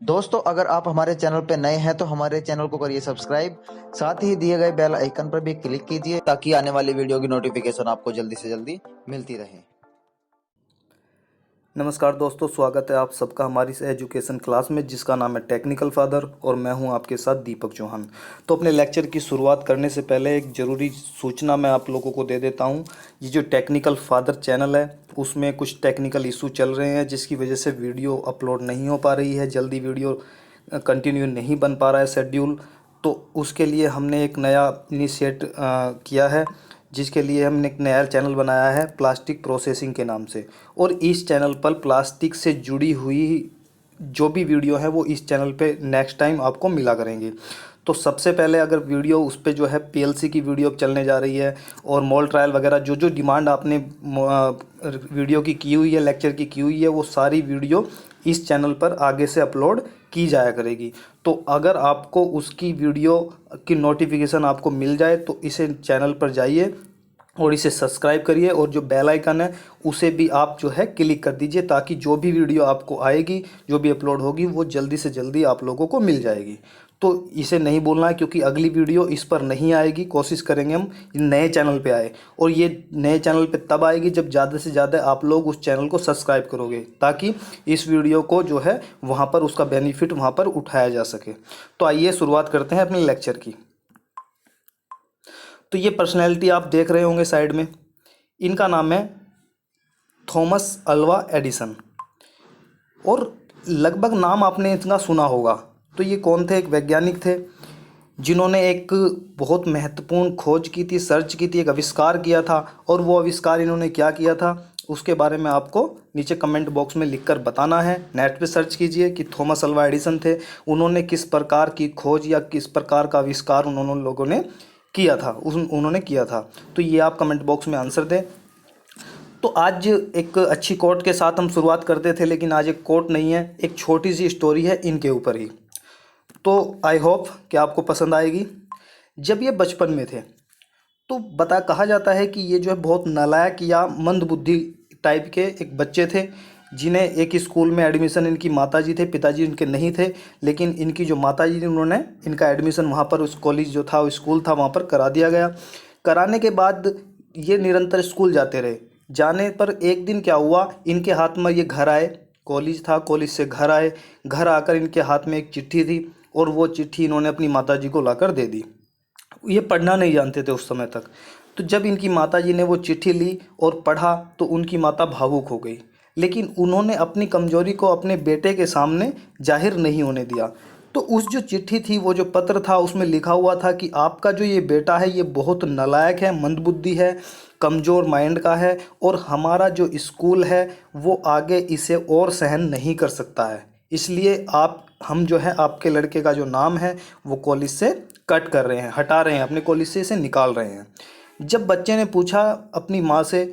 दोस्तों, अगर आप हमारे चैनल पर नए हैं तो हमारे चैनल को करिए सब्सक्राइब। साथ ही दिए गए बेल आइकन पर भी क्लिक कीजिए ताकि आने वाली वीडियो की नोटिफिकेशन आपको जल्दी से जल्दी मिलती रहे। नमस्कार दोस्तों, स्वागत है आप सबका हमारी इस एजुकेशन क्लास में जिसका नाम है टेक्निकल फादर और मैं हूं आपके साथ दीपक चौहान। तो अपने लेक्चर की शुरुआत करने से पहले एक ज़रूरी सूचना मैं आप लोगों को दे देता हूं। ये जो टेक्निकल फादर चैनल है उसमें कुछ टेक्निकल इशू चल रहे हैं जिसकी वजह से वीडियो अपलोड नहीं हो पा रही है, जल्दी वीडियो कंटिन्यू नहीं बन पा रहा है शेड्यूल। तो उसके लिए हमने एक नया इनिशिएट किया है जिसके लिए हमने एक नया चैनल बनाया है प्लास्टिक प्रोसेसिंग के नाम से। और इस चैनल पर प्लास्टिक से जुड़ी हुई जो भी वीडियो है वो इस चैनल पे नेक्स्ट टाइम आपको मिला करेंगे। तो सबसे पहले अगर वीडियो उस पे जो है पीएलसी की वीडियो चलने जा रही है और मॉल ट्रायल वगैरह जो जो डिमांड आपने वीडियो की हुई है, लेक्चर की हुई है, वो सारी वीडियो इस चैनल पर आगे से अपलोड की जाया करेगी। तो अगर आपको उसकी वीडियो की नोटिफिकेशन आपको मिल जाए तो इसे चैनल पर जाइए और इसे सब्सक्राइब करिए और जो बेल आइकन है उसे भी आप जो है क्लिक कर दीजिए ताकि जो भी वीडियो आपको आएगी, जो भी अपलोड होगी, वो जल्दी से जल्दी आप लोगों को मिल जाएगी। तो इसे नहीं बोलना है क्योंकि अगली वीडियो इस पर नहीं आएगी। कोशिश करेंगे हम नए चैनल पे आए और ये नए चैनल पे तब आएगी जब ज़्यादा से ज़्यादा आप लोग उस चैनल को सब्सक्राइब करोगे ताकि इस वीडियो को जो है वहाँ पर उसका बेनिफिट वहाँ पर उठाया जा सके। तो आइए शुरुआत करते हैं अपने लेक्चर की। तो ये पर्सनैलिटी आप देख रहे होंगे साइड में, इनका नाम है थॉमस अल्वा एडिसन। और लगभग नाम आपने इतना सुना होगा। तो ये कौन थे? एक वैज्ञानिक थे जिन्होंने एक बहुत महत्वपूर्ण खोज की थी, सर्च की थी, एक आविष्कार किया था। और वो आविष्कार इन्होंने क्या किया था उसके बारे में आपको नीचे कमेंट बॉक्स में लिखकर बताना है। नेट पे सर्च कीजिए कि थॉमस अल्वा एडिसन थे, उन्होंने किस प्रकार की खोज या किस प्रकार का आविष्कार उन्होंने लोगों ने किया था, उन्होंने किया था। तो ये आप कमेंट बॉक्स में आंसर दें। तो आज एक अच्छी कोट के साथ हम शुरुआत करते थे, लेकिन आज एक कोट नहीं है, एक छोटी सी स्टोरी है इनके ऊपर ही। तो आई होप कि आपको पसंद आएगी। जब ये बचपन में थे तो कहा जाता है कि ये जो है बहुत नालायक या मंदबुद्धि टाइप के एक बच्चे थे जिन्हें एक स्कूल में एडमिशन, इनकी माताजी थे, पिताजी इनके नहीं थे, लेकिन इनकी जो माताजी थी उन्होंने इनका एडमिशन वहाँ पर उस कॉलेज जो था, उस स्कूल था, वहाँ पर करा दिया गया। कराने के बाद ये निरंतर स्कूल जाते रहे। जाने पर एक दिन क्या हुआ, इनके हाथ में ये घर आए, कॉलेज था, कॉलेज से घर आए, घर आकर इनके हाथ में एक चिट्ठी थी और वो चिट्ठी इन्होंने अपनी माताजी को लाकर दे दी। ये पढ़ना नहीं जानते थे उस समय तक। तो जब इनकी माताजी ने वो चिट्ठी ली और पढ़ा तो उनकी माता भावुक हो गई, लेकिन उन्होंने अपनी कमजोरी को अपने बेटे के सामने जाहिर नहीं होने दिया। तो उस जो चिट्ठी थी, वो जो पत्र था, उसमें लिखा हुआ था कि आपका जो ये बेटा है ये बहुत नालायक है, मंदबुद्धि है, कमज़ोर माइंड का है और हमारा जो स्कूल है वो आगे इसे और सहन नहीं कर सकता है। इसलिए हम जो है आपके लड़के का जो नाम है वो कॉलेज से कट कर रहे हैं, हटा रहे हैं, अपने कॉलेज से इसे निकाल रहे हैं। जब बच्चे ने पूछा अपनी माँ से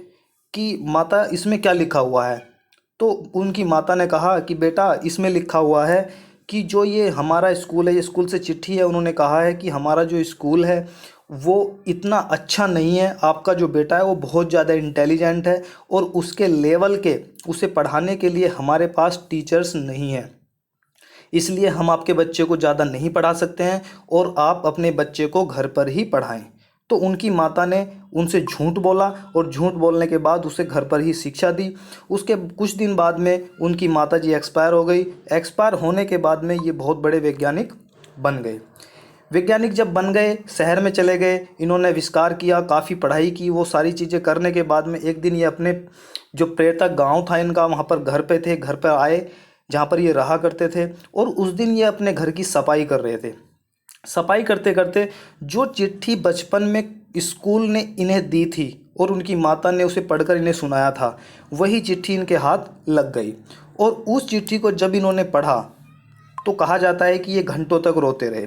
कि माता इसमें क्या लिखा हुआ है, तो उनकी माता ने कहा कि बेटा इसमें लिखा हुआ है कि जो ये हमारा स्कूल है, ये स्कूल से चिट्ठी है, उन्होंने कहा है कि हमारा जो स्कूल है वो इतना अच्छा नहीं है, आपका जो बेटा है वो बहुत ज़्यादा इंटेलिजेंट है और उसके लेवल के उसे पढ़ाने के लिए हमारे पास टीचर्स नहीं हैं, इसलिए हम आपके बच्चे को ज़्यादा नहीं पढ़ा सकते हैं और आप अपने बच्चे को घर पर ही पढ़ाएं। तो उनकी माता ने उनसे झूठ बोला और झूठ बोलने के बाद उसे घर पर ही शिक्षा दी। उसके कुछ दिन बाद में उनकी माता जी एक्सपायर हो गई। एक्सपायर होने के बाद में ये बहुत बड़े वैज्ञानिक बन गए। वैज्ञानिक जब बन गए, शहर में चले गए, इन्होंने आविष्कार किया, काफ़ी पढ़ाई की। वो सारी चीज़ें करने के बाद में एक दिन ये अपने जो प्रेतक गांव था इनका, वहाँ पर घर पे थे, घर पर आए जहाँ पर ये रहा करते थे। और उस दिन ये अपने घर की सफाई कर रहे थे। सफाई करते करते जो चिट्ठी बचपन में स्कूल ने इन्हें दी थी और उनकी माता ने उसे पढ़कर इन्हें सुनाया था, वही चिट्ठी इनके हाथ लग गई। और उस चिट्ठी को जब इन्होंने पढ़ा तो कहा जाता है कि ये घंटों तक रोते रहे,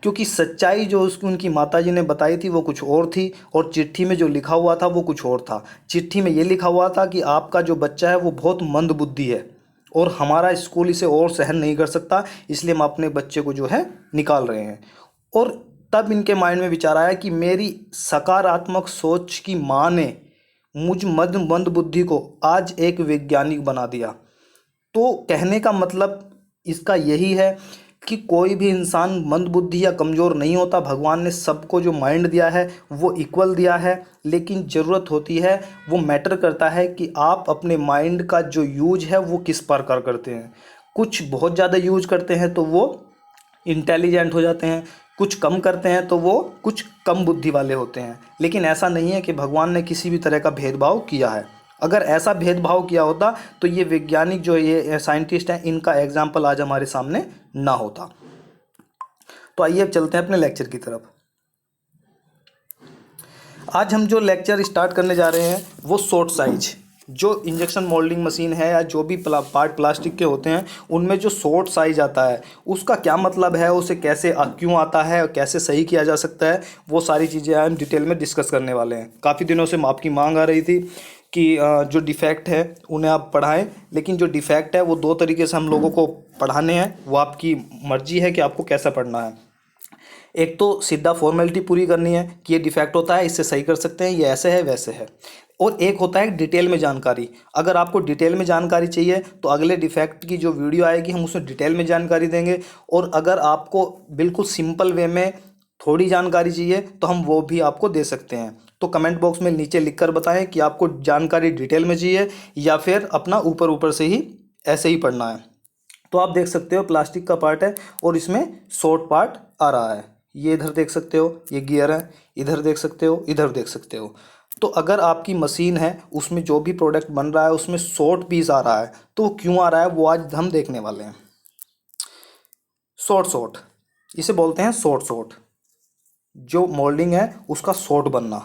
क्योंकि सच्चाई जो उसकी उनकी माताजी ने बताई थी वो कुछ और थी और चिट्ठी में जो लिखा हुआ था वो कुछ और था। चिट्ठी में ये लिखा हुआ था कि आपका जो बच्चा है वो बहुत मंदबुद्धि है और हमारा स्कूल इसे और सहन नहीं कर सकता, इसलिए हम अपने बच्चे को जो है निकाल रहे हैं। और तब इनके माइंड में विचार आया कि मेरी सकारात्मक सोच की माँ ने मुझ मंदबुद्धि को आज एक वैज्ञानिक बना दिया। तो कहने का मतलब इसका यही है कि कोई भी इंसान मंदबुद्धि या कमज़ोर नहीं होता। भगवान ने सबको जो माइंड दिया है वो इक्वल दिया है, लेकिन ज़रूरत होती है, वो मैटर करता है कि आप अपने माइंड का जो यूज है वो किस प्रकार करते हैं। कुछ बहुत ज़्यादा यूज करते हैं तो वो इंटेलिजेंट हो जाते हैं, कुछ कम करते हैं तो वो कुछ कम बुद्धि वाले होते हैं। लेकिन ऐसा नहीं है कि भगवान ने किसी भी तरह का भेदभाव किया है। अगर ऐसा भेदभाव किया होता तो ये वैज्ञानिक जो ये साइंटिस्ट हैं इनका एग्जाम्पल आज हमारे सामने ना होता। तो आइए अब चलते हैं अपने लेक्चर की तरफ। आज हम जो लेक्चर स्टार्ट करने जा रहे हैं वो शॉर्ट साइज जो इंजेक्शन मोल्डिंग मशीन है या जो भी पार्ट प्लास्टिक के होते हैं उनमें जो शॉर्ट साइज आता है उसका क्या मतलब है, उसे कैसे क्यों आता है और कैसे सही किया जा सकता है, वो सारी चीज़ें हम डिटेल में डिस्कस करने वाले हैं। काफ़ी दिनों से आपकी मांग आ रही थी कि जो डिफेक्ट है उन्हें आप पढ़ाएं, लेकिन जो डिफेक्ट है वो दो तरीके से हम लोगों को पढ़ाने हैं, वो आपकी मर्जी है कि आपको कैसा पढ़ना है। एक तो सीधा फॉर्मेलिटी पूरी करनी है कि ये डिफेक्ट होता है, इससे सही कर सकते हैं, ये ऐसे है वैसे है। और एक होता है डिटेल में जानकारी। अगर आपको डिटेल में जानकारी चाहिए तो अगले डिफेक्ट की जो वीडियो आएगी हम उसमें डिटेल में जानकारी देंगे। और अगर आपको बिल्कुल सिंपल वे में थोड़ी जानकारी चाहिए तो हम वो भी आपको दे सकते हैं। तो कमेंट बॉक्स में नीचे लिख कर बताएं कि आपको जानकारी डिटेल में चाहिए या फिर अपना ऊपर ऊपर से ही ऐसे ही पढ़ना है। तो आप देख सकते हो प्लास्टिक का पार्ट है और इसमें शॉर्ट पार्ट आ रहा है। ये इधर देख सकते हो, ये गियर है, इधर देख सकते हो, इधर देख सकते हो। तो अगर आपकी मशीन है उसमें जो भी प्रोडक्ट बन रहा है उसमें शॉर्ट पीस आ रहा है तो वो क्यों आ रहा है वो आज हम देखने वाले हैं। शॉर्ट इसे बोलते हैं शॉर्ट जो मोल्डिंग है उसका शॉर्ट बनना।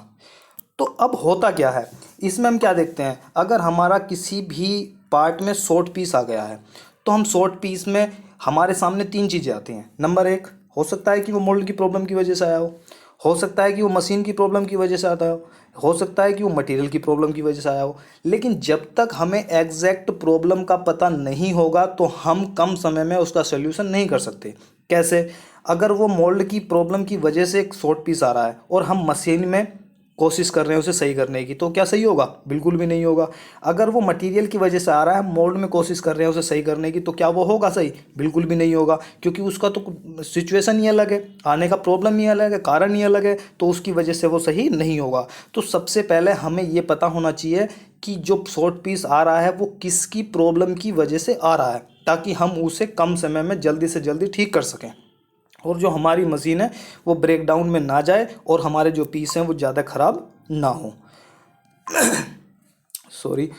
तो अब होता क्या है इसमें हम क्या देखते हैं, अगर हमारा किसी भी पार्ट में शॉर्ट पीस आ गया है तो हम शॉर्ट पीस में हमारे सामने तीन चीज़ें आती हैं। नंबर एक, हो सकता है कि वो मोल्ड की प्रॉब्लम की वजह से आया हो सकता है कि वो मशीन की प्रॉब्लम की वजह से आता हो सकता है कि वो मटेरियल की प्रॉब्लम की वजह से आया हो। लेकिन जब तक हमें एग्जैक्ट प्रॉब्लम का पता नहीं होगा तो हम कम समय में उसका सोल्यूशन नहीं कर सकते। कैसे? अगर वो मोल्ड की प्रॉब्लम की वजह से एक शॉर्ट पीस आ रहा है और हम मशीन में कोशिश कर रहे हैं उसे सही करने की, तो क्या सही होगा? बिल्कुल भी नहीं होगा। अगर वो मटेरियल की वजह से आ रहा है, हम मोल्ड में कोशिश कर रहे हैं उसे सही करने की, तो क्या वो होगा सही? बिल्कुल भी नहीं होगा, क्योंकि उसका तो सिचुएशन ही अलग है, आने का प्रॉब्लम ही अलग है, कारण ही अलग है, तो उसकी वजह से वो सही नहीं होगा। तो सबसे पहले हमें ये पता होना चाहिए कि जो शॉर्ट पीस आ रहा है वो किसकी प्रॉब्लम की वजह से आ रहा है, ताकि हम उसे कम समय में जल्दी से जल्दी ठीक कर सकें और जो हमारी मशीन है वो ब्रेक डाउन में ना जाए और हमारे जो पीस हैं वो ज़्यादा ख़राब ना हो। सॉरी।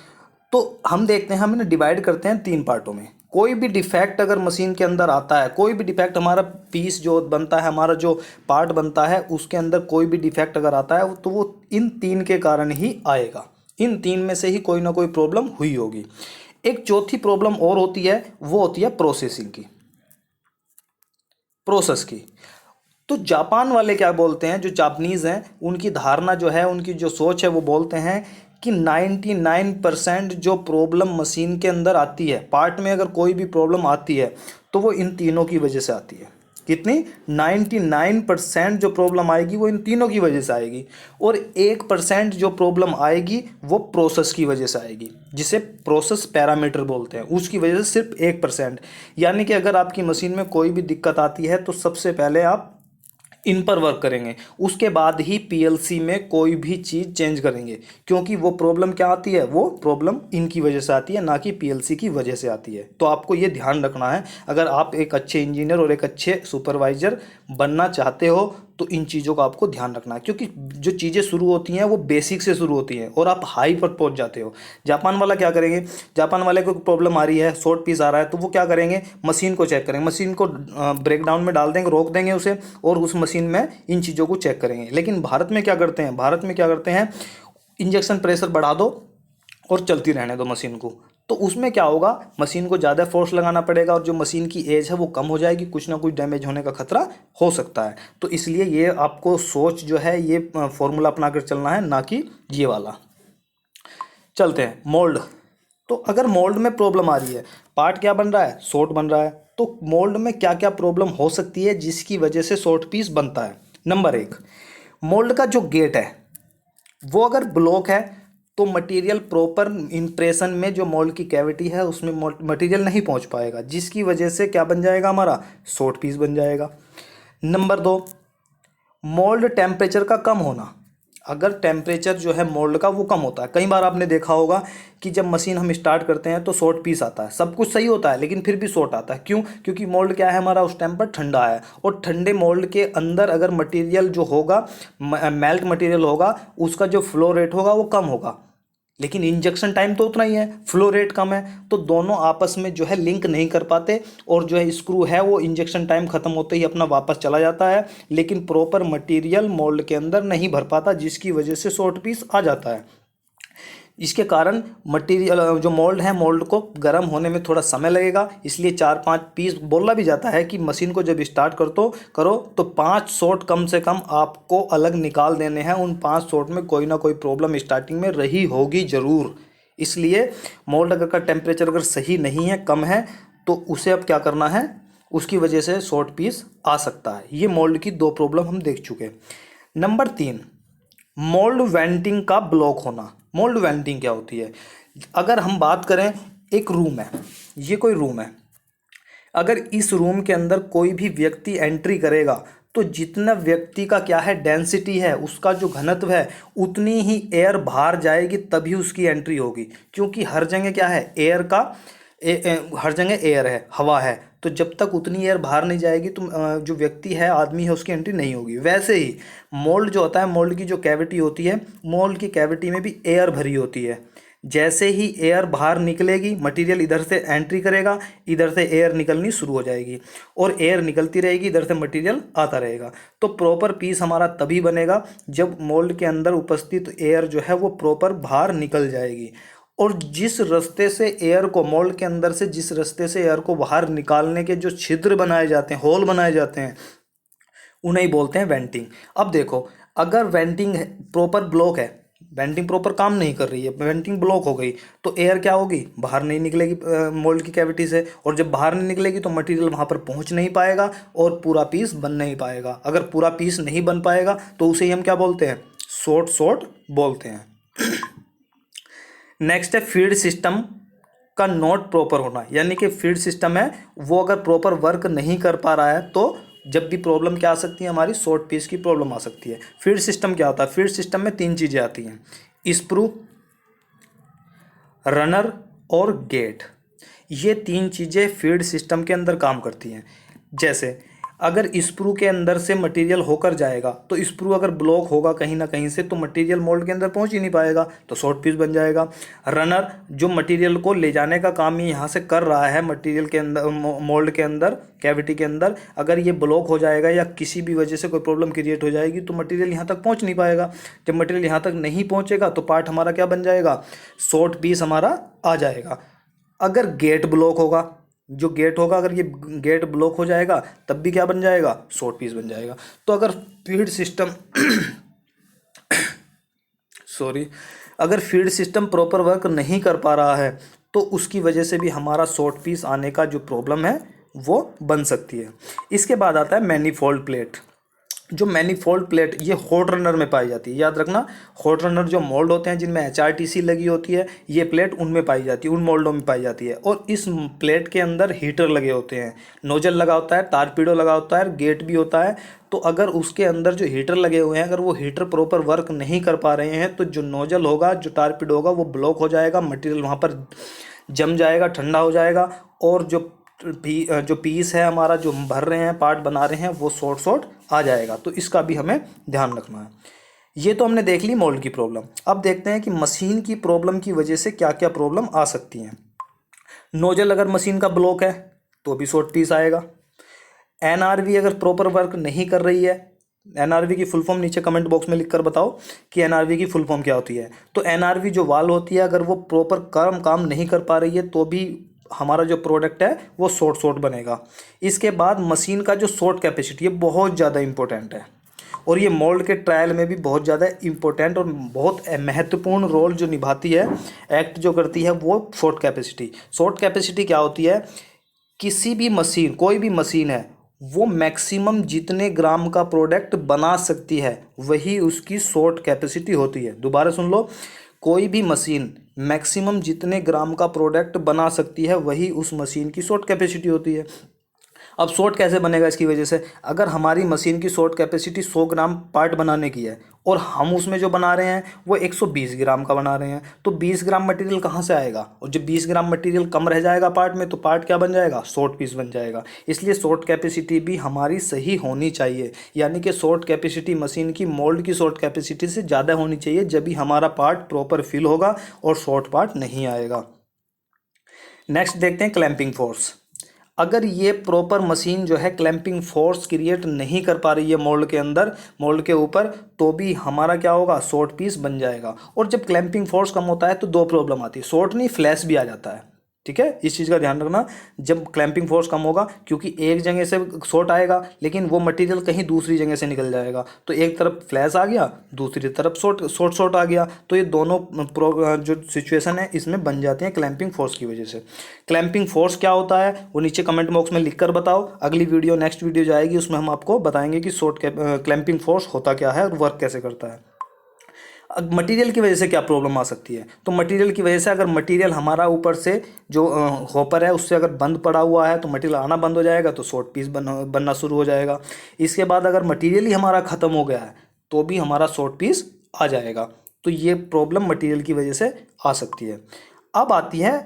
तो हम देखते हैं, हम इन्हें डिवाइड करते हैं तीन पार्टों में। कोई भी डिफेक्ट अगर मशीन के अंदर आता है, कोई भी डिफेक्ट, हमारा पीस जो बनता है, हमारा जो पार्ट बनता है उसके अंदर कोई भी डिफेक्ट अगर आता है तो वो इन तीन के कारण ही आएगा। इन तीन में से ही कोई ना कोई प्रॉब्लम हुई होगी। एक चौथी प्रॉब्लम और होती है, वो होती है प्रोसेसिंग की, प्रोसेस की। तो जापान वाले क्या बोलते हैं, जो जापानीज़ हैं उनकी धारणा जो है, उनकी जो सोच है, वो बोलते हैं कि 99% जो प्रॉब्लम मशीन के अंदर आती है, पार्ट में अगर कोई भी प्रॉब्लम आती है तो वो इन तीनों की वजह से आती है। कितनी? 99% जो प्रॉब्लम आएगी वो इन तीनों की वजह से आएगी, और 1% जो प्रॉब्लम आएगी वो प्रोसेस की वजह से आएगी, जिसे प्रोसेस पैरामीटर बोलते हैं, उसकी वजह से सिर्फ 1%। यानी कि अगर आपकी मशीन में कोई भी दिक्कत आती है तो सबसे पहले आप इन पर वर्क करेंगे, उसके बाद ही पीएलसी में कोई भी चीज़ चेंज करेंगे, क्योंकि वो प्रॉब्लम क्या आती है, वो प्रॉब्लम इनकी वजह से आती है, ना कि पीएलसी की वजह से आती है। तो आपको ये ध्यान रखना है, अगर आप एक अच्छे इंजीनियर और एक अच्छे सुपरवाइजर बनना चाहते हो तो इन चीज़ों का आपको ध्यान रखना है, क्योंकि जो चीज़ें शुरू होती हैं वो बेसिक से शुरू होती हैं और आप हाई पर पहुंच जाते हो। जापान वाला क्या करेंगे, जापान वाले को प्रॉब्लम आ रही है, शॉर्ट पीस आ रहा है, तो वो क्या करेंगे, मशीन को चेक करेंगे, मशीन को ब्रेक डाउन में डाल देंगे, रोक देंगे उसे, और उस मशीन में इन चीज़ों को चेक करेंगे। लेकिन भारत में क्या करते हैं, भारत में क्या करते हैं, इंजेक्शन प्रेशर बढ़ा दो और चलती रहने दो मशीन को, तो उसमें क्या होगा, मशीन को ज़्यादा फोर्स लगाना पड़ेगा और जो मशीन की एज है वो कम हो जाएगी, कुछ ना कुछ डैमेज होने का खतरा हो सकता है। तो इसलिए ये आपको सोच जो है ये फॉर्मूला अपना कर चलना है, ना कि ये वाला। चलते हैं मोल्ड। तो अगर मोल्ड में प्रॉब्लम आ रही है, पार्ट क्या बन रहा है, शॉर्ट बन रहा है, तो मोल्ड में क्या क्या प्रॉब्लम हो सकती है जिसकी वजह से शॉर्ट पीस बनता है। नंबर एक, मोल्ड का जो गेट है वो अगर ब्लॉक है तो मटेरियल प्रॉपर इम्प्रेशन में जो मोल्ड की कैविटी है उसमें मटेरियल नहीं पहुंच पाएगा, जिसकी वजह से क्या बन जाएगा, हमारा शॉर्ट पीस बन जाएगा। नंबर 2, मोल्ड टेम्परेचर का कम होना। अगर टेम्परेचर जो है मोल्ड का वो कम होता है, कई बार आपने देखा होगा कि जब मशीन हम स्टार्ट करते हैं तो शॉर्ट पीस आता है, सब कुछ सही होता है लेकिन फिर भी शॉर्ट आता है। क्यों? क्योंकि मोल्ड क्या है हमारा उस टाइम पर ठंडा है, और ठंडे मोल्ड के अंदर अगर मटेरियल जो होगा, मेल्ट मटेरियल होगा, उसका जो फ्लो रेट होगा वो कम होगा, लेकिन इंजेक्शन टाइम तो उतना ही है, फ्लो रेट कम है, तो दोनों आपस में जो है लिंक नहीं कर पाते, और जो है स्क्रू है वो इंजेक्शन टाइम खत्म होते ही अपना वापस चला जाता है, लेकिन प्रॉपर मटेरियल मोल्ड के अंदर नहीं भर पाता, जिसकी वजह से शॉर्ट पीस आ जाता है। इसके कारण मटेरियल जो मोल्ड है, मोल्ड को गर्म होने में थोड़ा समय लगेगा, इसलिए 4-5 पीस बोला भी जाता है कि मशीन को जब स्टार्ट करो तो 5 शॉट कम से कम आपको अलग निकाल देने हैं। उन 5 शॉट में कोई ना कोई प्रॉब्लम स्टार्टिंग में रही होगी ज़रूर, इसलिए मोल्ड अगर का टेम्परेचर अगर सही नहीं है, कम है, तो उसे अब क्या करना है, उसकी वजह से शॉर्ट पीस आ सकता है। ये मोल्ड की 2 प्रॉब्लम हम देख चुके। नंबर 3, मोल्ड वेंटिंग का ब्लॉक होना। मोल्ड वेंटिंग क्या होती है? अगर हम बात करें, एक रूम है, ये कोई रूम है, अगर इस रूम के अंदर कोई भी व्यक्ति एंट्री करेगा तो जितना व्यक्ति का क्या है डेंसिटी है, उसका जो घनत्व है, उतनी ही एयर बाहर जाएगी तभी उसकी एंट्री होगी, क्योंकि हर जगह क्या है, एयर का हर जगह एयर है, हवा है, तो जब तक उतनी एयर बाहर नहीं जाएगी तो जो व्यक्ति है, आदमी है, उसकी एंट्री नहीं होगी। वैसे ही मोल्ड जो होता है, मोल्ड की जो कैविटी होती है, मोल्ड की कैविटी में भी एयर भरी होती है। जैसे ही एयर बाहर निकलेगी, मटेरियल इधर से एंट्री करेगा, इधर से एयर निकलनी शुरू हो जाएगी, और एयर निकलती रहेगी, इधर से मटेरियल आता रहेगा। तो प्रॉपर पीस हमारा तभी बनेगा जब मोल्ड के अंदर उपस्थित एयर जो है वो प्रॉपर बाहर निकल जाएगी। और जिस रास्ते से एयर को, मोल्ड के अंदर से जिस रास्ते से एयर को बाहर निकालने के जो छिद्र बनाए जाते हैं, होल बनाए जाते हैं, उन्हें बोलते हैं वेंटिंग। अब देखो, अगर वेंटिंग प्रॉपर ब्लॉक है, वेंटिंग प्रॉपर काम नहीं कर रही है, वेंटिंग ब्लॉक हो गई, तो एयर क्या होगी, बाहर नहीं निकलेगी मोल्ड की कैविटी से, और जब बाहर नहीं निकलेगी तो मटेरियल वहाँ पर पहुँच नहीं पाएगा और पूरा पीस बन नहीं पाएगा। अगर पूरा पीस नहीं बन पाएगा तो उसे ही हम क्या बोलते हैं, शॉर्ट बोलते हैं। नेक्स्ट है फीड सिस्टम का नॉट प्रॉपर होना, यानी कि फीड सिस्टम है वो अगर प्रॉपर वर्क नहीं कर पा रहा है तो जब भी प्रॉब्लम क्या आ सकती है, हमारी शॉर्ट पीस की प्रॉब्लम आ सकती है। फीड सिस्टम क्या होता है? फीड सिस्टम में 3 चीज़ें आती हैं, स्क्रू, रनर और गेट। ये 3 चीज़ें फीड सिस्टम के अंदर काम करती हैं। जैसे अगर स्क्रू के अंदर से मटेरियल होकर जाएगा, तो स्क्रू अगर ब्लॉक होगा कहीं ना कहीं से, तो मटेरियल मोल्ड के अंदर पहुंच ही नहीं पाएगा, तो शॉर्ट पीस बन जाएगा। रनर जो मटेरियल को ले जाने का काम ही यहाँ से कर रहा है, मटेरियल के अंदर, मोल्ड के अंदर, कैविटी के अंदर, अगर ये ब्लॉक हो जाएगा या किसी भी वजह से कोई प्रॉब्लम क्रिएट हो जाएगी तो मटेरियल यहाँ तक पहुँच नहीं पाएगा। जब मटेरियल यहाँ तक नहीं पहुँचेगा तो पार्ट हमारा क्या बन जाएगा, शॉर्ट पीस हमारा आ जाएगा। अगर गेट ब्लॉक होगा, जो गेट होगा, अगर ये गेट ब्लॉक हो जाएगा तब भी क्या बन जाएगा, शॉर्ट पीस बन जाएगा। तो अगर फीड सिस्टम अगर फीड सिस्टम प्रॉपर वर्क नहीं कर पा रहा है तो उसकी वजह से भी हमारा शॉर्ट पीस आने का जो प्रॉब्लम है वो बन सकती है। इसके बाद आता है मैनीफोल्ड प्लेट। जो मैनीफोल्ड प्लेट ये हॉट रनर में पाई जाती है, याद रखना, हॉट रनर जो मोल्ड होते हैं जिनमें HRTC लगी होती है, ये प्लेट उनमें पाई जाती है, उन मोल्डों में पाई जाती है। और इस प्लेट के अंदर हीटर लगे होते हैं, नोजल लगा होता है, टारपीडो लगा होता है, गेट भी होता है। तो अगर उसके अंदर जो हीटर लगे हुए हैं, अगर वो हीटर प्रॉपर वर्क नहीं कर पा रहे हैं तो जो नोजल होगा, जो टारपीडो होगा, वो ब्लॉक हो जाएगा, मटीरियल वहाँ पर जम जाएगा, ठंडा हो जाएगा, और जो पीस है हमारा, जो हम भर रहे हैं, पार्ट बना रहे हैं, वो शॉर्ट आ जाएगा। तो इसका भी हमें ध्यान रखना है। ये तो हमने देख ली मोल्ड की प्रॉब्लम। अब देखते हैं कि मशीन की प्रॉब्लम की वजह से क्या क्या प्रॉब्लम आ सकती हैं। नोजल अगर मशीन का ब्लॉक है तो भी शॉर्ट पीस आएगा। NRV अगर प्रॉपर वर्क नहीं कर रही है, NRV की फुल फॉर्म नीचे कमेंट बॉक्स में लिख कर बताओ कि NRV की फुल फॉर्म क्या होती है। तो NRV जो वाल्व होती है, अगर वो प्रॉपर काम नहीं कर पा रही है तो भी हमारा जो प्रोडक्ट है वो शॉर्ट बनेगा। इसके बाद मशीन का जो शॉर्ट कैपेसिटी है बहुत ज़्यादा इंपॉर्टेंट है, और ये मोल्ड के ट्रायल में भी बहुत ज़्यादा इंपॉर्टेंट और बहुत महत्वपूर्ण रोल जो निभाती है, एक्ट जो करती है, वो शॉर्ट कैपेसिटी। शॉर्ट कैपेसिटी क्या होती है? किसी भी मशीन, कोई भी मशीन है, वो मैक्सिमम जितने ग्राम का प्रोडक्ट बना सकती है वही उसकी शॉर्ट कैपेसिटी होती है। दोबारा सुन लो, कोई भी मशीन मैक्सिमम जितने ग्राम का प्रोडक्ट बना सकती है वही उस मशीन की शॉर्ट कैपेसिटी होती है। अब शॉर्ट कैसे बनेगा इसकी वजह से, अगर हमारी मशीन की शॉर्ट कैपेसिटी 100 ग्राम पार्ट बनाने की है और हम उसमें जो बना रहे हैं वो 120 ग्राम का बना रहे हैं, तो 20 ग्राम मटेरियल कहाँ से आएगा, और जब 20 ग्राम मटेरियल कम रह जाएगा पार्ट में तो पार्ट क्या बन जाएगा, शॉर्ट पीस बन जाएगा। इसलिए शॉर्ट कैपेसिटी भी हमारी सही होनी चाहिए, यानी कि शॉर्ट कैपेसिटी मशीन की मोल्ड की शॉर्ट कैपेसिटी से ज़्यादा होनी चाहिए, जब भी हमारा पार्ट प्रॉपर फिल होगा और शॉर्ट पार्ट नहीं आएगा। नेक्स्ट देखते हैं क्लैंपिंग फोर्स। अगर ये प्रॉपर मशीन जो है क्लैंपिंग फोर्स क्रिएट नहीं कर पा रही है मोल्ड के अंदर, मोल्ड के ऊपर, तो भी हमारा क्या होगा, शॉर्ट पीस बन जाएगा। और जब क्लैंपिंग फोर्स कम होता है तो दो प्रॉब्लम आती है, शॉर्ट नहीं फ्लैश भी आ जाता है। ठीक है, इस चीज़ का ध्यान रखना, जब क्लैंपिंग फोर्स कम होगा, क्योंकि एक जगह से शॉर्ट आएगा लेकिन वो मटेरियल कहीं दूसरी जगह से निकल जाएगा, तो एक तरफ फ्लैश आ गया, दूसरी तरफ शॉर्ट आ गया, तो ये दोनों जो सिचुएशन है इसमें बन जाते हैं क्लैंपिंग फोर्स की वजह से। क्लैंपिंग फोर्स क्या होता है वो नीचे कमेंट बॉक्स में लिख कर बताओ, अगली वीडियो नेक्स्ट वीडियो जाएगी उसमें हम आपको बताएंगे कि क्लैंपिंग फोर्स होता क्या है और वर्क कैसे करता है। मटेरियल की वजह से क्या प्रॉब्लम आ सकती है, तो मटेरियल की वजह से अगर मटेरियल हमारा ऊपर से जो हॉपर है उससे अगर बंद पड़ा हुआ है तो मटेरियल आना बंद हो जाएगा, तो शॉर्ट पीस बनना शुरू हो जाएगा। इसके बाद अगर मटेरियल ही हमारा ख़त्म हो गया है तो भी हमारा शॉर्ट पीस आ जाएगा, तो ये प्रॉब्लम मटेरियल की वजह से आ सकती है। अब आती है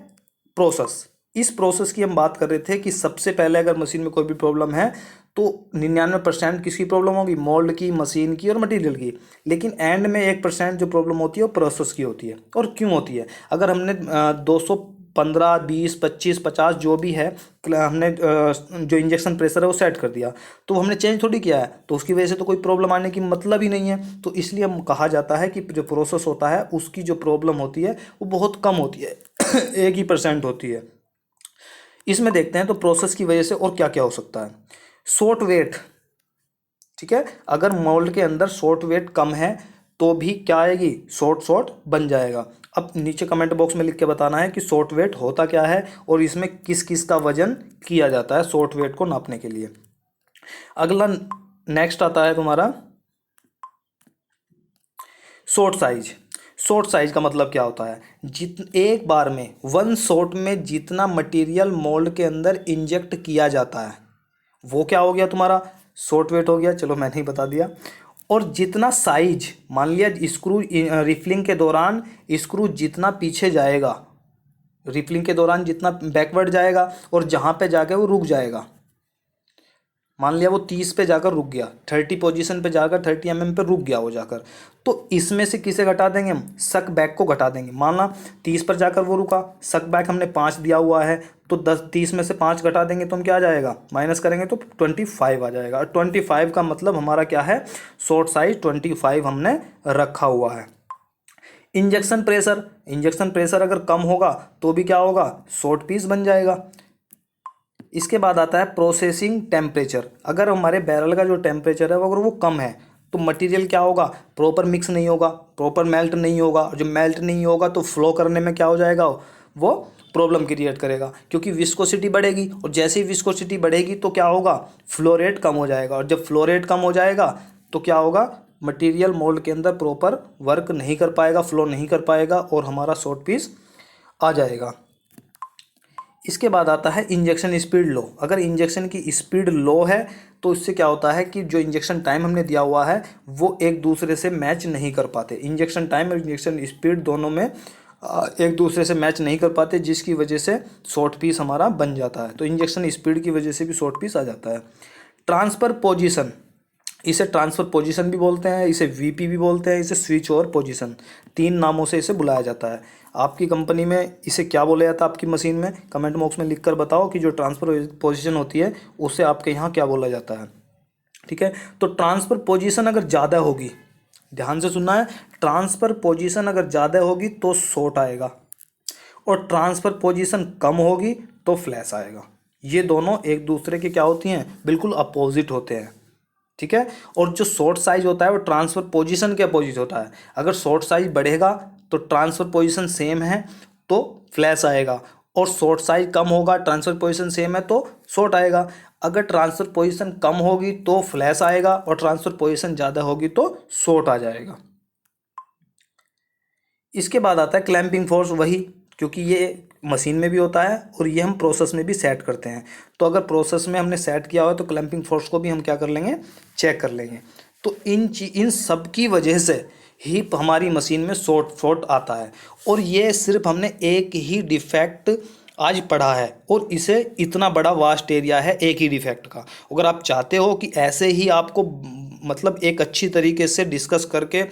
प्रोसेस। इस प्रोसेस की हम बात कर रहे थे कि सबसे पहले अगर मशीन में कोई भी प्रॉब्लम है तो 99% किसकी प्रॉब्लम होगी, मोल्ड की, मशीन की और मटेरियल की, लेकिन एंड में 1% जो प्रॉब्लम होती है वो प्रोसेस की होती है। और क्यों होती है, अगर हमने 215, 20, 25, 50 जो भी है हमने जो इंजेक्शन प्रेशर है वो सेट कर दिया, तो हमने चेंज थोड़ी किया है, तो उसकी वजह से तो कोई प्रॉब्लम आने की मतलब ही नहीं है। तो इसलिए हम कहा जाता है कि जो प्रोसेस होता है उसकी जो प्रॉब्लम होती है वो बहुत कम होती है 1% होती है। इसमें देखते हैं तो प्रोसेस की वजह से और क्या क्या हो सकता है। शॉर्ट वेट, ठीक है, अगर मोल्ड के अंदर शॉर्ट वेट कम है तो भी क्या आएगी, शॉर्ट बन जाएगा। अब नीचे कमेंट बॉक्स में लिख के बताना है कि शॉर्ट वेट होता क्या है और इसमें किस किस का वजन किया जाता है शॉर्ट वेट को नापने के लिए। अगला नेक्स्ट आता है तुम्हारा शॉर्ट साइज। शॉर्ट साइज का मतलब क्या होता है, एक बार में वन शॉट में जितना मटेरियल मोल्ड के अंदर इंजेक्ट किया जाता है वो क्या हो गया तुम्हारा, शॉर्ट वेट हो गया। चलो मैंने ही बता दिया। और जितना साइज, मान लिया स्क्रू रिफिलिंग के दौरान स्क्रू जितना पीछे जाएगा, रिफिलिंग के दौरान जितना बैकवर्ड जाएगा और जहाँ पे जाके वो रुक जाएगा, मान लिया वो 30 पे जाकर रुक गया, 30 पोजीशन पे जाकर 30 mm पे रुक गया वो जाकर, तो इसमें से किसे घटा देंगे हम, सक बैक को घटा देंगे। मानना 30 पर जाकर वो रुका, सक बैक हमने 5 दिया हुआ है, तो 30 में से 5 घटा देंगे तो हम क्या आ जाएगा, माइनस करेंगे तो 25 आ जाएगा। और 25 का मतलब हमारा क्या है, शॉर्ट साइज 25 हमने रखा हुआ है। इंजेक्शन प्रेशर, इंजेक्शन प्रेशर अगर कम होगा तो भी क्या होगा, शॉर्ट पीस बन जाएगा। इसके बाद आता है प्रोसेसिंग टेम्परेचर। अगर हमारे बैरल का जो टेम्परेचर है अगर वो कम है तो मटेरियल क्या होगा, प्रॉपर मिक्स नहीं होगा, प्रॉपर मेल्ट नहीं होगा, और जब मेल्ट नहीं होगा तो फ्लो करने में क्या हो जाएगा, वो प्रॉब्लम क्रिएट करेगा, क्योंकि विस्कोसिटी बढ़ेगी, और जैसे ही विस्कोसिटी बढ़ेगी तो क्या होगा, फ्लो रेट कम हो जाएगा, और जब फ्लो रेट कम हो जाएगा तो क्या होगा, मटेरियल मोल्ड के अंदर प्रॉपर वर्क नहीं कर पाएगा, फ्लो नहीं कर पाएगा और हमारा शॉर्ट पीस आ जाएगा। इसके बाद आता है इंजेक्शन स्पीड लो। अगर इंजेक्शन की स्पीड लो है तो इससे क्या होता है कि जो इंजेक्शन टाइम हमने दिया हुआ है वो एक दूसरे से मैच नहीं कर पाते, इंजेक्शन टाइम और इंजेक्शन स्पीड दोनों में एक दूसरे से मैच नहीं कर पाते, जिसकी वजह से शॉर्ट पीस हमारा बन जाता है। तो इंजेक्शन स्पीड की वजह से भी शॉर्ट पीस आ जाता है। ट्रांसफ़र पोजीशन, इसे ट्रांसफ़र पोजीशन भी बोलते हैं, इसे वीपी भी बोलते हैं, इसे स्विच ओवर पोजीशन, 3 नामों से इसे बुलाया जाता है। आपकी कंपनी में इसे क्या बोला जाता है, आपकी मशीन में कमेंट बॉक्स में लिख कर बताओ कि जो ट्रांसफ़र पोजीशन होती है उसे आपके यहाँ क्या बोला जाता है। ठीक है, तो ट्रांसफ़र पोजीशन अगर ज़्यादा होगी, ध्यान से सुनना है, ट्रांसफ़र पोजीशन अगर ज़्यादा होगी तो शॉर्ट आएगा, और ट्रांसफ़र पोजीशन कम होगी तो फ्लैश आएगा। ये दोनों एक दूसरे के क्या होती हैं, बिल्कुल अपोजिट होते हैं। ठीक है, और जो शॉर्ट साइज होता है वो ट्रांसफ़र पोजीशन के अपोजिट होता है। अगर शॉर्ट साइज बढ़ेगा तो ट्रांसफ़र पोजीशन सेम है तो फ्लैश आएगा, और शॉर्ट साइज कम होगा, ट्रांसफ़र पोजीशन सेम है तो शॉर्ट आएगा। अगर ट्रांसफ़र पोजीशन कम होगी तो फ्लैश आएगा, और ट्रांसफ़र पोजीशन ज़्यादा होगी तो शॉर्ट आ जाएगा। इसके बाद आता है क्लैंपिंग फोर्स, वही क्योंकि ये मशीन में भी होता है और ये हम प्रोसेस में भी सेट करते हैं। तो अगर प्रोसेस में हमने सेट किया हो तो क्लैंपिंग फोर्स को भी हम क्या कर लेंगे, चेक कर लेंगे। तो इन सब की वजह से ही हमारी मशीन में शॉर्ट आता है। और ये सिर्फ हमने एक ही डिफेक्ट आज पढ़ा है और इसे इतना बड़ा वास्ट एरिया है एक ही डिफेक्ट का। अगर आप चाहते हो कि ऐसे ही आपको मतलब एक अच्छी तरीके से डिस्कस करके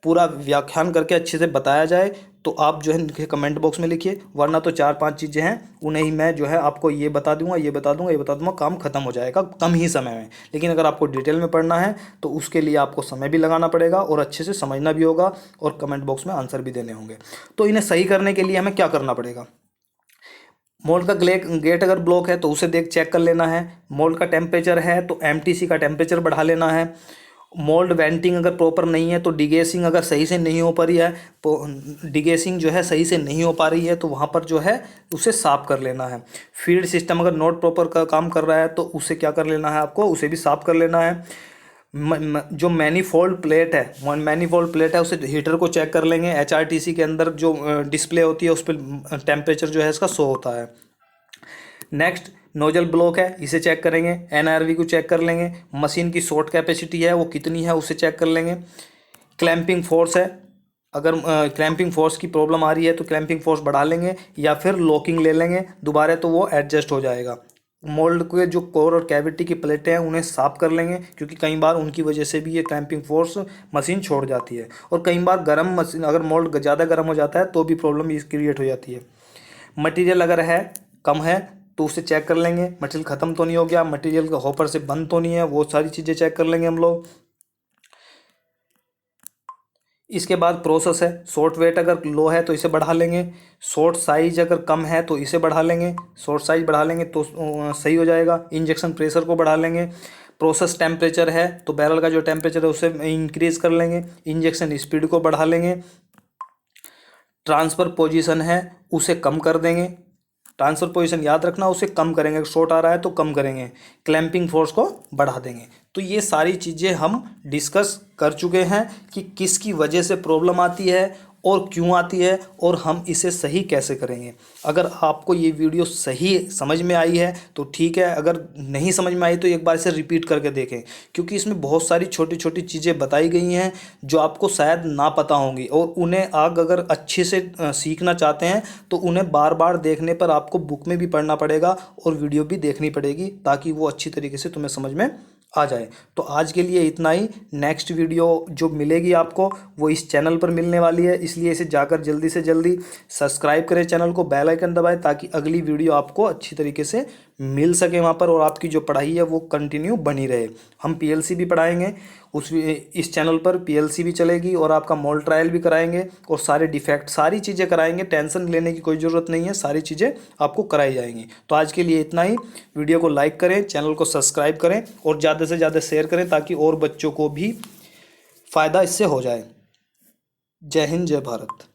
पूरा व्याख्यान करके अच्छे से बताया जाए तो आप जो है नीचे कमेंट बॉक्स में लिखिए, वरना तो 4-5 चीज़ें हैं उन्हें ही मैं जो है आपको ये बता दूंगा, ये बता दूंगा, ये बता दूंगा, काम खत्म हो जाएगा कम ही समय में। लेकिन अगर आपको डिटेल में पढ़ना है तो उसके लिए आपको समय भी लगाना पड़ेगा और अच्छे से समझना भी होगा और कमेंट बॉक्स में आंसर भी देने होंगे। तो इन्हें सही करने के लिए हमें क्या करना पड़ेगा, मोल्ड का गेट अगर ब्लॉक है तो उसे चेक कर लेना है। मोल्ड का टेम्परेचर है तो एमटीसी का टेम्परेचर बढ़ा लेना है। मोल्ड वेंटिंग अगर प्रॉपर नहीं है तो डिगेसिंग अगर सही से नहीं हो पा रही है, तो डिगेसिंग जो है सही से नहीं हो पा रही है तो वहाँ पर जो है उसे साफ़ कर लेना है। फीड सिस्टम अगर नॉट प्रॉपर का काम कर रहा है तो उसे क्या कर लेना है, आपको उसे भी साफ़ कर लेना है। जो मैनीफोल्ड प्लेट है, मैनीफोल्ड प्लेट है उसे हीटर को चेक कर लेंगे। एचआरटीसी के अंदर जो डिस्प्ले होती है उस पर टेम्परेचर जो है इसका शो होता है। नेक्स्ट नोजल ब्लॉक है, इसे चेक करेंगे। एनआरवी को चेक कर लेंगे। मशीन की शॉर्ट कैपेसिटी है वो कितनी है उसे चेक कर लेंगे। क्लैंपिंग फोर्स है, अगर क्लैंपिंग फोर्स की प्रॉब्लम आ रही है तो क्लैंपिंग फोर्स बढ़ा लेंगे या फिर लॉकिंग ले लेंगे दोबारा, तो वो एडजस्ट हो जाएगा। मोल्ड के जो कोर और कैविटी की प्लेटें हैं उन्हें साफ कर लेंगे, क्योंकि कई बार उनकी वजह से भी ये क्लैंपिंग फोर्स मशीन छोड़ जाती है। और कई बार गर्म मशीन अगर मोल्ड ज़्यादा गर्म हो जाता है तो भी प्रॉब्लम इस क्रिएट हो जाती है। मटेरियल अगर है कम है तो उसे चेक कर लेंगे, मटेरियल ख़त्म तो नहीं हो गया, मटेरियल का हॉपर से बंद तो नहीं है, वो सारी चीज़ें चेक कर लेंगे हम लोग। इसके बाद प्रोसेस है, शॉर्ट वेट अगर लो है तो इसे बढ़ा लेंगे। शॉर्ट साइज अगर कम है तो इसे बढ़ा लेंगे, शॉर्ट साइज बढ़ा लेंगे तो सही हो जाएगा। इंजेक्शन प्रेशर को बढ़ा लेंगे। प्रोसेस टेम्परेचर है तो बैरल का जो टेम्परेचर है उसे इंक्रीज़ कर लेंगे। इंजेक्शन स्पीड को बढ़ा लेंगे। ट्रांसफ़र पोजीशन है उसे कम कर देंगे। ट्रांसफर पोजीशन याद रखना, उसे कम करेंगे, अगर शॉर्ट आ रहा है तो कम करेंगे। क्लैंपिंग फोर्स को बढ़ा देंगे। तो ये सारी चीज़ें हम डिस्कस कर चुके हैं कि किसकी वजह से प्रॉब्लम आती है और क्यों आती है और हम इसे सही कैसे करेंगे। अगर आपको ये वीडियो सही समझ में आई है तो ठीक है, अगर नहीं समझ में आई तो एक बार इसे रिपीट करके देखें, क्योंकि इसमें बहुत सारी छोटी छोटी चीज़ें बताई गई हैं जो आपको शायद ना पता होंगी, और उन्हें आप अगर अच्छे से सीखना चाहते हैं तो उन्हें बार बार देखने पर आपको बुक में भी पढ़ना पड़ेगा और वीडियो भी देखनी पड़ेगी, ताकि वो अच्छी तरीके से तुम्हें समझ में आ जाए। तो आज के लिए इतना ही। नेक्स्ट वीडियो जो मिलेगी आपको वो इस चैनल पर मिलने वाली है, इसलिए इसे जाकर जल्दी से जल्दी सब्सक्राइब करें चैनल को, बेल आइकन दबाएं, ताकि अगली वीडियो आपको अच्छी तरीके से मिल सके वहाँ पर और आपकी जो पढ़ाई है वो कंटिन्यू बनी रहे। हम पीएलसी भी पढ़ाएंगे इस चैनल पर, पीएलसी भी चलेगी और आपका मोल्ड ट्रायल भी कराएंगे और सारे डिफेक्ट सारी चीज़ें कराएंगे। टेंशन लेने की कोई ज़रूरत नहीं है, सारी चीज़ें आपको कराई जाएंगी। तो आज के लिए इतना ही। वीडियो को लाइक करें, चैनल को सब्सक्राइब करें और ज़्यादा से ज़्यादा शेयर करें, ताकि और बच्चों को भी फ़ायदा इससे हो जाए। जय हिंद, जय भारत।